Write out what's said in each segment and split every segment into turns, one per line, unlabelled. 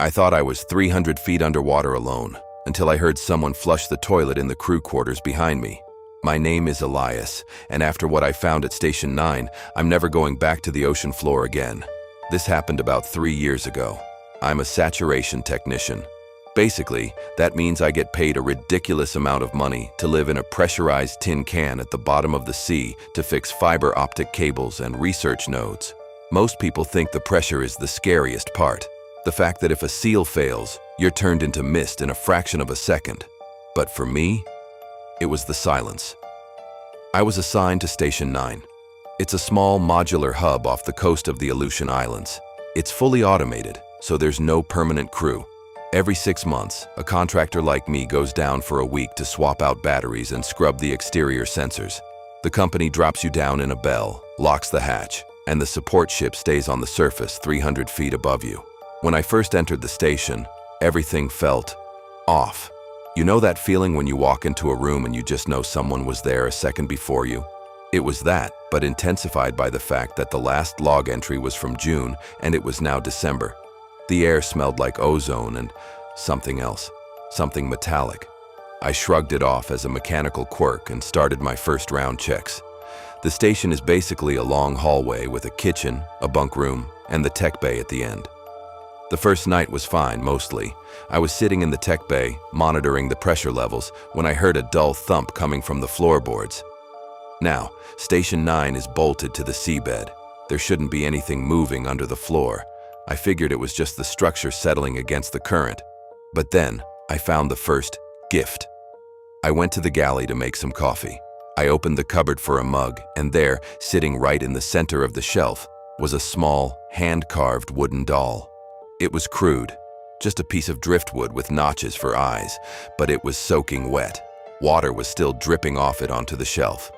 I thought I was 300 feet underwater alone, until I heard someone flush the toilet in the crew quarters behind me. My name is Elias, and after what I found at Station 9, I'm never going back to the ocean floor again. This happened about 3 years ago. I'm a saturation technician. Basically, that means I get paid a ridiculous amount of money to live in a pressurized tin can at the bottom of the sea to fix fiber optic cables and research nodes. Most people think the pressure is the scariest part. The fact that if a seal fails, you're turned into mist in a fraction of a second. But for me, it was the silence. I was assigned to Station 9. It's a small modular hub off the coast of the Aleutian Islands. It's fully automated, so there's no permanent crew. Every 6 months, a contractor like me goes down for a week to swap out batteries and scrub the exterior sensors. The company drops you down in a bell, locks the hatch, and the support ship stays on the surface 300 feet above you. When I first entered the station, everything felt off. You know that feeling when you walk into a room and you just know someone was there a second before you? It was that, but intensified by the fact that the last log entry was from June and it was now December. The air smelled like ozone and something else, something metallic. I shrugged it off as a mechanical quirk and started my first round checks. The station is basically a long hallway with a kitchen, a bunk room, and the tech bay at the end. The first night was fine, mostly. I was sitting in the tech bay, monitoring the pressure levels, when I heard a dull thump coming from the floorboards. Now, Station 9 is bolted to the seabed. There shouldn't be anything moving under the floor. I figured it was just the structure settling against the current. But then, I found the first gift. I went to the galley to make some coffee. I opened the cupboard for a mug, and there, sitting right in the center of the shelf, was a small, hand-carved wooden doll. It was crude, just a piece of driftwood with notches for eyes, but it was soaking wet. Water was still dripping off it onto the shelf.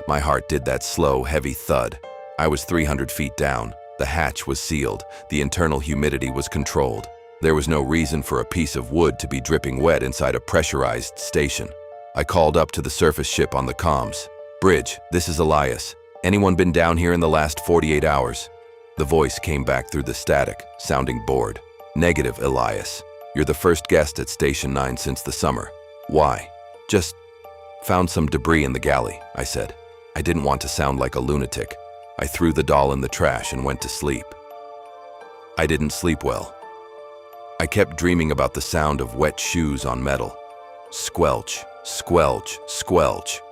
My heart did that slow, heavy thud. I was 300 feet down. The hatch was sealed. The internal humidity was controlled. There was no reason for a piece of wood to be dripping wet inside a pressurized station. I called up to the surface ship on the comms. "Bridge, this is Elias. Anyone been down here in the last 48 hours? The voice came back through the static, sounding bored. "Negative, Elias. You're the first guest at Station 9 since the summer. Why?" "Just found some debris in the galley," I said. I didn't want to sound like a lunatic. I threw the doll in the trash and went to sleep. I didn't sleep well. I kept dreaming about the sound of wet shoes on metal. Squelch, squelch, squelch.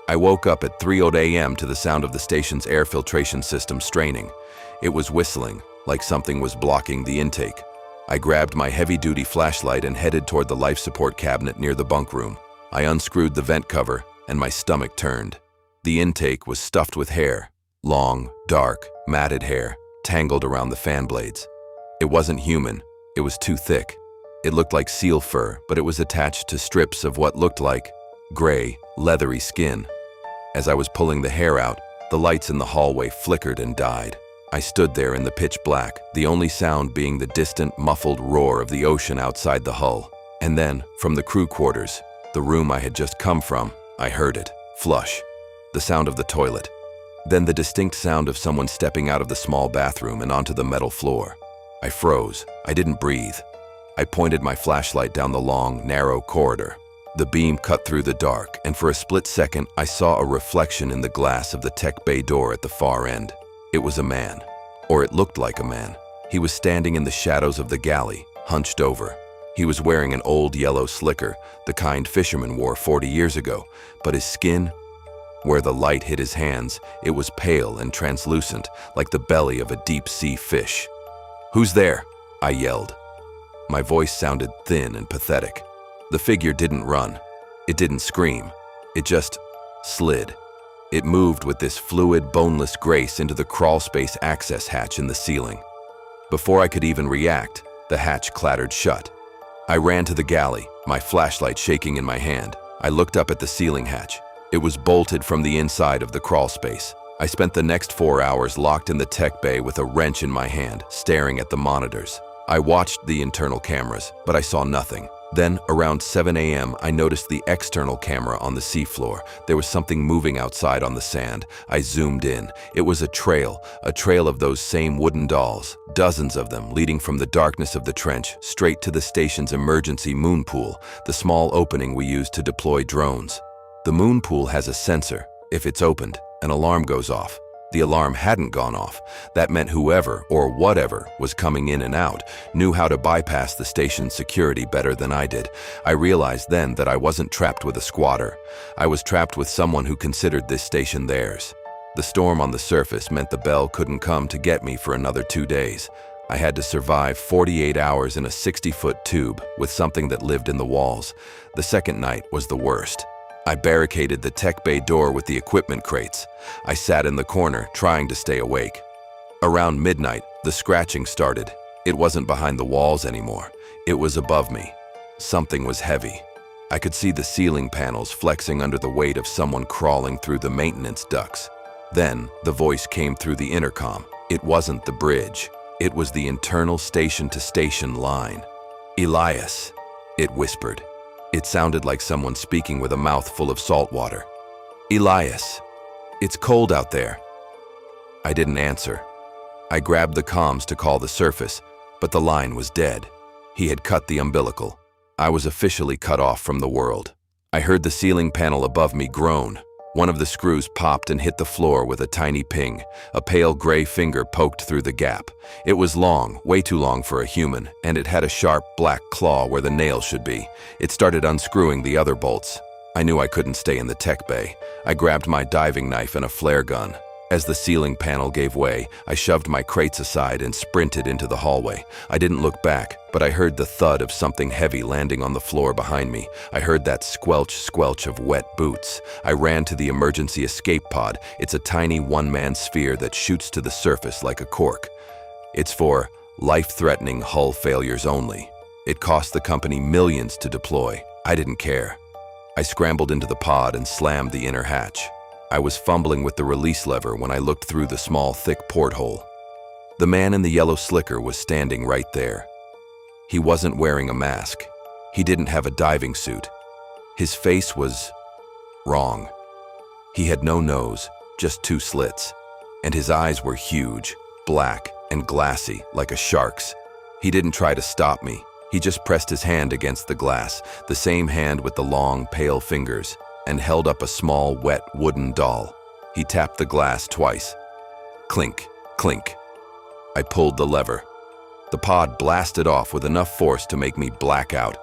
I woke up at 3:00 a.m. to the sound of the station's air filtration system straining. It was whistling, like something was blocking the intake. I grabbed my heavy-duty flashlight and headed toward the life support cabinet near the bunk room. I unscrewed the vent cover, and my stomach turned. The intake was stuffed with hair. Long, dark, matted hair, tangled around the fan blades. It wasn't human. It was too thick. It looked like seal fur, but it was attached to strips of what looked like gray, leathery skin. As I was pulling the hair out, the lights in the hallway flickered and died. I stood there in the pitch black, the only sound being the distant, muffled roar of the ocean outside the hull. And then, from the crew quarters, the room I had just come from, I heard it. Flush. The sound of the toilet. Then the distinct sound of someone stepping out of the small bathroom and onto the metal floor. I froze. I didn't breathe. I pointed my flashlight down the long, narrow corridor. The beam cut through the dark, and for a split second, I saw a reflection in the glass of the tech bay door at the far end. It was a man. Or it looked like a man. He was standing in the shadows of the galley, hunched over. He was wearing an old yellow slicker, the kind fishermen wore 40 years ago, but his skin, where the light hit his hands, it was pale and translucent, like the belly of a deep-sea fish. "Who's there?" I yelled. My voice sounded thin and pathetic. The figure didn't run. It didn't scream. It just slid. It moved with this fluid, boneless grace into the crawlspace access hatch in the ceiling. Before I could even react, the hatch clattered shut. I ran to the galley, my flashlight shaking in my hand. I looked up at the ceiling hatch. It was bolted from the inside of the crawlspace. I spent the next 4 hours locked in the tech bay with a wrench in my hand, staring at the monitors. I watched the internal cameras, but I saw nothing. Then, around 7 a.m., I noticed the external camera on the seafloor. There was something moving outside on the sand. I zoomed in. It was a trail of those same wooden dolls, dozens of them, leading from the darkness of the trench straight to the station's emergency moon pool, the small opening we use to deploy drones. The moon pool has a sensor. If it's opened, an alarm goes off. The alarm hadn't gone off. That meant whoever or whatever was coming in and out knew how to bypass the station's security better than I did. I realized then that I wasn't trapped with a squatter. I was trapped with someone who considered this station theirs. The storm on the surface meant the bell couldn't come to get me for another 2 days. I had to survive 48 hours in a 60-foot tube with something that lived in the walls. The second night was the worst. I barricaded the tech bay door with the equipment crates. I sat in the corner, trying to stay awake. Around midnight, the scratching started. It wasn't behind the walls anymore. It was above me. Something was heavy. I could see the ceiling panels flexing under the weight of someone crawling through the maintenance ducts. Then, the voice came through the intercom. It wasn't the bridge. It was the internal station-to-station line. "Elias," it whispered. It sounded like someone speaking with a mouth full of salt water. "Elias, it's cold out there." I didn't answer. I grabbed the comms to call the surface, but the line was dead. He had cut the umbilical. I was officially cut off from the world. I heard the ceiling panel above me groan. One of the screws popped and hit the floor with a tiny ping. A pale gray finger poked through the gap. It was long, way too long for a human, and it had a sharp black claw where the nail should be. It started unscrewing the other bolts. I knew I couldn't stay in the tech bay. I grabbed my diving knife and a flare gun. As the ceiling panel gave way, I shoved my crates aside and sprinted into the hallway. I didn't look back, but I heard the thud of something heavy landing on the floor behind me. I heard that squelch of wet boots. I ran to the emergency escape pod. It's a tiny one-man sphere that shoots to the surface like a cork. It's for life-threatening hull failures only. It cost the company millions to deploy. I didn't care. I scrambled into the pod and slammed the inner hatch. I was fumbling with the release lever when I looked through the small, thick porthole. The man in the yellow slicker was standing right there. He wasn't wearing a mask. He didn't have a diving suit. His face was wrong. He had no nose, just 2 slits, and his eyes were huge, black, and glassy like a shark's. He didn't try to stop me. He just pressed his hand against the glass, the same hand with the long, pale fingers, and held up a small, wet wooden doll. He tapped the glass twice. Clink, clink. I pulled the lever. The pod blasted off with enough force to make me black out.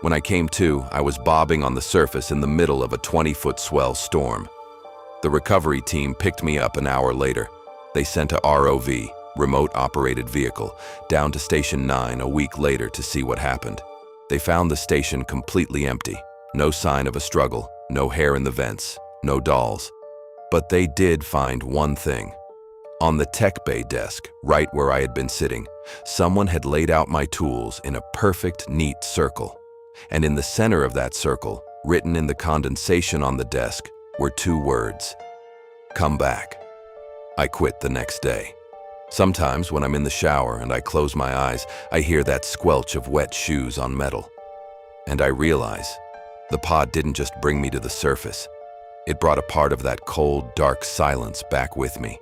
When I came to, I was bobbing on the surface in the middle of a 20-foot swell storm. The recovery team picked me up an hour later. They sent a ROV, remote-operated vehicle, down to Station 9 a week later to see what happened. They found the station completely empty. No sign of a struggle. No hair in the vents, no dolls. But they did find one thing. On the tech bay desk, right where I had been sitting, someone had laid out my tools in a perfect, neat circle. And in the center of that circle, written in the condensation on the desk, were 2 words. "Come back." I quit the next day. Sometimes when I'm in the shower and I close my eyes, I hear that squelch of wet shoes on metal. And I realize the pod didn't just bring me to the surface. It brought a part of that cold, dark silence back with me.